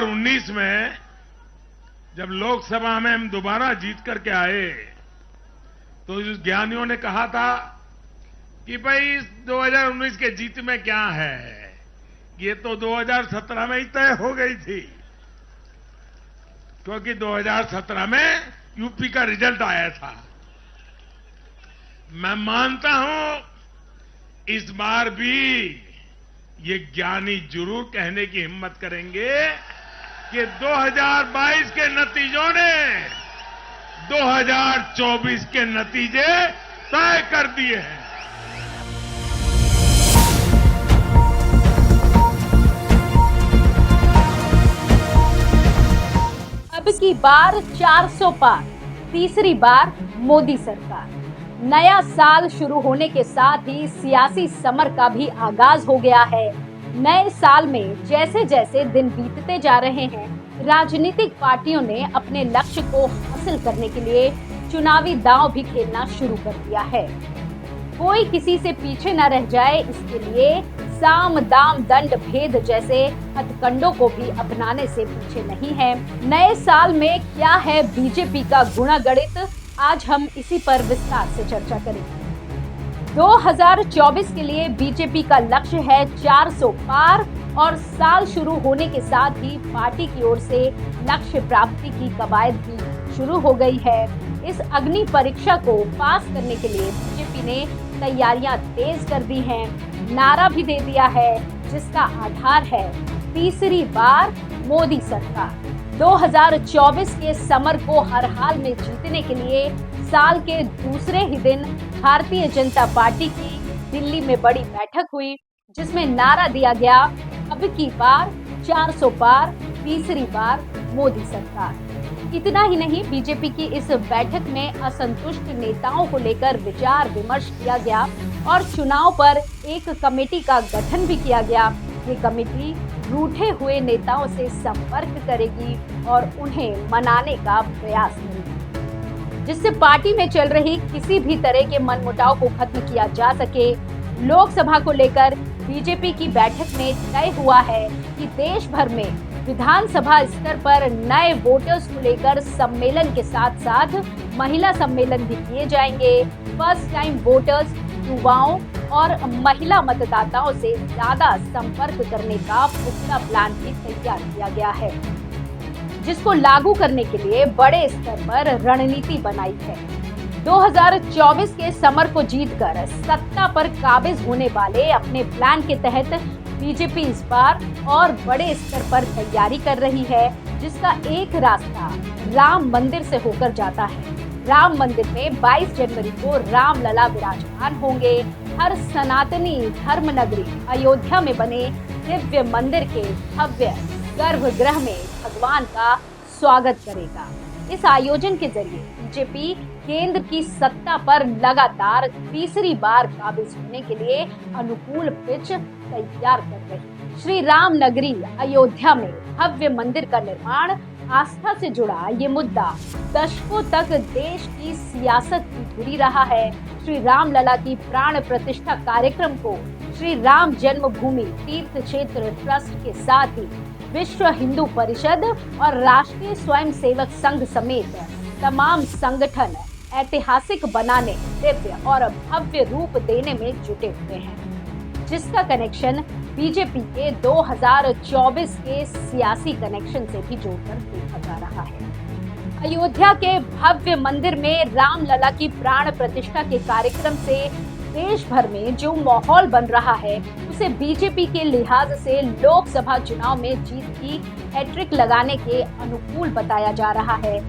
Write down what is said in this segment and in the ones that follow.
2019 में जब लोकसभा में हम दोबारा जीत करके आए तो इस ज्ञानियों ने कहा था कि भाई इस 2019 के जीत में क्या है, ये तो 2017 में ही तय हो गई थी, क्योंकि 2017 में यूपी का रिजल्ट आया था। मैं मानता हूं इस बार भी ये ज्ञानी जरूर कहने की हिम्मत करेंगे कि 2022 के नतीजों ने 2024 के नतीजे तय कर दिए हैं। अब की बार 400 पार, तीसरी बार मोदी सरकार। नया साल शुरू होने के साथ ही सियासी समर का भी आगाज हो गया है। नए साल में जैसे जैसे दिन बीतते जा रहे हैं, राजनीतिक पार्टियों ने अपने लक्ष्य को हासिल करने के लिए चुनावी दांव भी खेलना शुरू कर दिया है। कोई किसी से पीछे न रह जाए, इसके लिए साम दाम दंड भेद जैसे हथकंडों को भी अपनाने से पीछे नहीं है। नए साल में क्या है बीजेपी का गुणागणित, आज हम इसी पर विस्तार से चर्चा करेंगे। 2024 के लिए बीजेपी का लक्ष्य है 400 पार और साल शुरू होने के साथ ही पार्टी की ओर से लक्ष्य प्राप्ति की कवायद भी शुरू हो गई है। इस अग्नि परीक्षा को पास करने के लिए बीजेपी ने तैयारियां तेज कर दी हैं, नारा भी दे दिया है, जिसका आधार है तीसरी बार मोदी सरकार। 2024 के समर को हर हाल में जीतने के लिए साल के दूसरे ही दिन भारतीय जनता पार्टी की दिल्ली में बड़ी बैठक हुई, जिसमें नारा दिया गया, अब की बार 400 पार, तीसरी बार मोदी सरकार। इतना ही नहीं, बीजेपी की इस बैठक में असंतुष्ट नेताओं को लेकर विचार विमर्श किया गया और चुनाव पर एक कमेटी का गठन भी किया गया। ये कमेटी रूठे हुए नेताओं से संपर्क करेगी और उन्हें मनाने का प्रयास करेगी, जिससे पार्टी में चल रही किसी भी तरह के मनमुटाव को खत्म किया जा सके। लोकसभा को लेकर बीजेपी की बैठक में तय हुआ है कि देश भर में विधानसभा स्तर पर नए वोटर्स को लेकर सम्मेलन के साथ साथ महिला सम्मेलन भी किए जाएंगे। फर्स्ट टाइम वोटर्स, युवाओं और महिला मतदाताओं से ज्यादा संपर्क करने का पुख्ता प्लान भी तैयार किया गया है, जिसको लागू करने के लिए बड़े स्तर पर रणनीति बनाई है। 2024 के समर को जीतकर सत्ता पर काबिज होने वाले अपने प्लान के तहत बीजेपी इस बार और बड़े स्तर पर तैयारी कर रही है, जिसका एक रास्ता राम मंदिर से होकर जाता है। राम मंदिर में 22 जनवरी को रामलला विराजमान होंगे। हर सनातनी धर्म नगरी अयोध्या में बने दिव्य मंदिर के भव्य गर्भगृह में भगवान का स्वागत करेगा। इस आयोजन के जरिए बीजेपी केंद्र की सत्ता पर लगातार तीसरी बार काबिज होने के लिए अनुकूल पिच तैयार कर रही है। श्री राम नगरी अयोध्या में भव्य मंदिर का निर्माण, आस्था से जुड़ा ये मुद्दा दशकों तक देश की सियासत की धुरी रहा है। श्री रामलला की प्राण प्रतिष्ठा कार्यक्रम को श्री राम जन्मभूमि तीर्थ क्षेत्र ट्रस्ट के साथ ही विश्व हिंदू परिषद और राष्ट्रीय स्वयंसेवक संघ समेत तमाम संगठन ऐतिहासिक बनाने, दिव्य और भव्य रूप देने में जुटे हुए हैं, जिसका कनेक्शन बीजेपी के 2024 के सियासी कनेक्शन से भी जोड़कर देखा जा रहा है। अयोध्या के भव्य मंदिर में रामलला की प्राण प्रतिष्ठा के कार्यक्रम से देश भर में जो माहौल बन रहा है, उसे बीजेपी के लिहाज से लोकसभा चुनाव में जीत की हैट्रिक लगाने के अनुकूल बताया जा रहा है।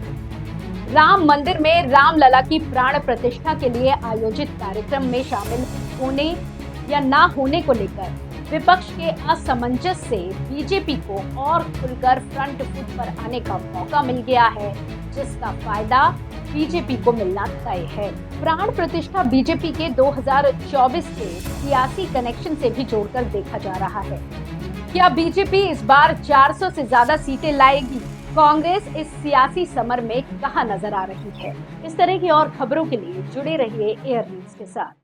राम मंदिर में रामलला की प्राण प्रतिष्ठा के लिए आयोजित कार्यक्रम में शामिल होने या ना होने को लेकर विपक्ष के असमंजस से बीजेपी को और खुलकर फ्रंट फुट पर आने का मौका मिल गया है, जिसका फायदा बीजेपी को मिलना तय है। प्राण प्रतिष्ठा बीजेपी के 2024 के सियासी कनेक्शन से भी जोड़कर देखा जा रहा है। क्या बीजेपी इस बार 400 से ज्यादा सीटें लाएगी? कांग्रेस इस सियासी समर में कहां नजर आ रही है? इस तरह की और खबरों के लिए जुड़े रहिए एयर न्यूज के साथ।